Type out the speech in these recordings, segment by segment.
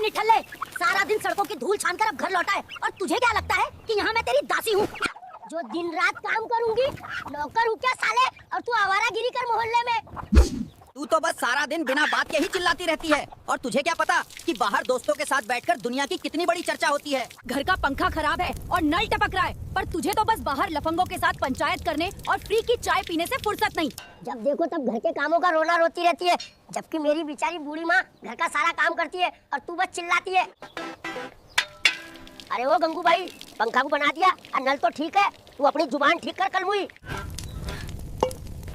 निठल्ले, सारा दिन सड़कों की धूल छान कर अब घर लौटा है और तुझे क्या लगता है कि यहाँ मैं तेरी दासी हूँ जो दिन रात काम करूँगी? नौकर हूँ क्या साले? और तू आवारागिरी कर मोहल्ले में। तू तो बस सारा दिन बिना बात के ही चिल्लाती रहती है और तुझे क्या पता कि बाहर दोस्तों के साथ बैठकर दुनिया की कितनी बड़ी चर्चा होती है। घर का पंखा खराब है और नल टपक रहा है, पर तुझे तो बस बाहर लफंगों के साथ पंचायत करने और फ्री की चाय पीने से फुर्सत नहीं। जब देखो तब घर के कामों का रोना रोती रहती है, जबकि मेरी बेचारी बूढ़ी माँ घर का सारा काम करती है और तू बस चिल्लाती है। अरे वो गंगू भाई, पंखा को बना दिया और नल तो ठीक है, तू अपनी जुबान ठीक कर कलमुई।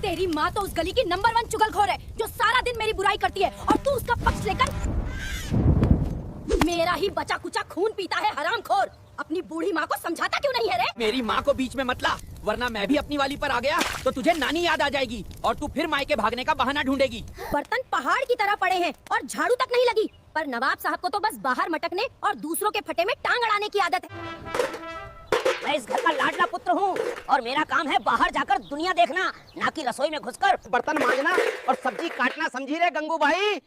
तेरी माँ तो उस गली की नंबर 1 चुगलखोर है जो सारा दिन मेरी बुराई करती है और तू उसका पक्ष लेकर मेरा ही बचा कुचा खून पीता है। हरामखोर, अपनी बूढ़ी माँ को समझाता क्यों नहीं है रे? मेरी माँ को बीच में मत ला, वरना मैं भी अपनी वाली पर आ गया तो तुझे नानी याद आ जाएगी और तू फिर मायके भागने का बहाना ढूंढेगी। बर्तन पहाड़ की तरह पड़े हैं और झाड़ू तक नहीं लगी, पर नवाब साहब को तो बस बाहर मटकने और दूसरों के फटे में टांग अड़ाने की आदत है। मैं इस घर का लाडला पुत्र हूँ और मेरा काम है बाहर जाकर दुनिया देखना, ना कि रसोई में घुसकर बर्तन मांजना और सब्जी काटना। समझी रे गंगू भाई,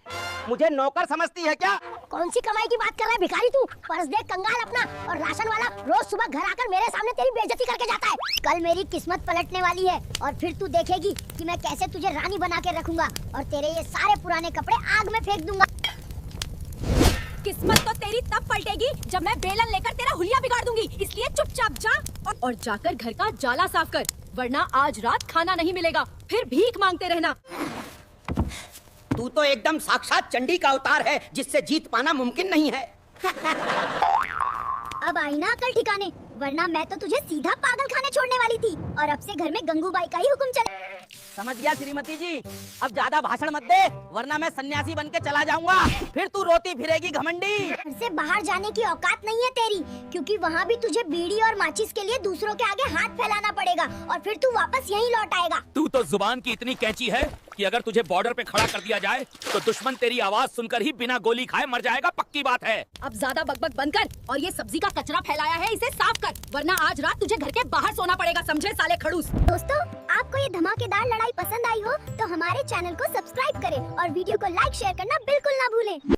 मुझे नौकर समझती है क्या? कौन सी कमाई की बात कर रहा है भिखारी तू? पर्स देख कंगाल अपना, और राशन वाला रोज सुबह घर आकर मेरे सामने तेरी बेइज्जती करके जाता है। कल मेरी किस्मत पलटने वाली है और फिर तू देखेगी कि मैं कैसे तुझे रानी बना के रखूंगा और तेरे ये सारे पुराने कपड़े आग में फेंक दूंगा। किस्मत तो तेरी तब पलटेगी जब मैं बेलन लेकर तेरा हुलिया बिगाड़ दूंगी, इसलिए चुपचाप जा और जाकर घर का जाला साफ कर, वरना आज रात खाना नहीं मिलेगा, फिर भीख मांगते रहना। तू तो एकदम साक्षात चंडी का अवतार है जिससे जीत पाना मुमकिन नहीं है। अब आई ना अकल ठिकाने, वरना मैं तो तुझे सीधा पागल खाने छोड़ने वाली थी और अब से घर में गंगूबाई का ही हुक्म चले। समझ गया श्रीमती जी, अब ज्यादा भाषण मत दे वरना मैं सन्यासी बन के चला जाऊंगा, फिर तू रोती फिरेगी घमंडी। घर से बाहर जाने की औकात नहीं है तेरी, क्योंकि वहाँ भी तुझे बीड़ी और माचिस के लिए दूसरों के आगे हाथ फैलाना पड़ेगा और फिर तू वापस यहीं लौट आएगा। तू तो जुबान की इतनी कैंची है कि अगर तुझे बॉर्डर पे खड़ा कर दिया जाए तो दुश्मन तेरी आवाज सुनकर ही बिना गोली खाए मर जाएगा, पक्की बात है। अब ज्यादा बकबक बंद कर और ये सब्जी का कचरा फैलाया है इसे साफ कर, वरना आज रात तुझे घर के बाहर सोना पड़ेगा, समझे साले खड़ूस। दोस्तों, आपको ये धमाकेदार लड़ाई पसंद आई हो तो हमारे चैनल को सब्सक्राइब करें और वीडियो को लाइक शेयर करना बिल्कुल ना भूलें।